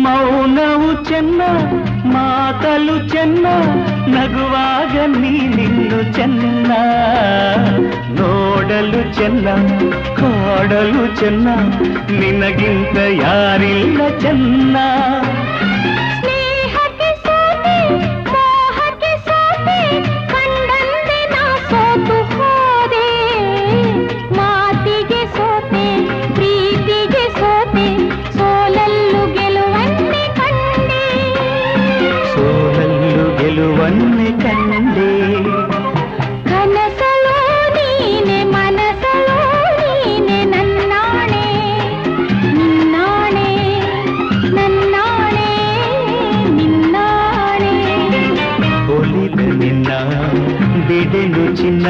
ಮೌನವು ಚೆನ್ನ ಮಾತಲು ಚೆನ್ನ ನಗುವಾಗ ನೀನಿನ್ನು ಚೆನ್ನ ನೋಡಲು ಚೆನ್ನ ಕಾಡಲು ಚೆನ್ನ ನಿನಗಿಂತ ಯಾರಿಲ್ಲ ಚೆನ್ನ ಗೆಲುವನ್ನೇ ಕಂಡೆ ಕನಸಲೋ ನೀನೆ ಮನಸಲೋ ನೀನೆ ನನ್ನಾಣೆ ನಿನ್ನಾಣೆ ನನ್ನಾಣೆ ನಿನ್ನಾಣೆ ಒಲಿದ ನಿನ್ನ ಬಿಡೆನು ಚಿನ್ನ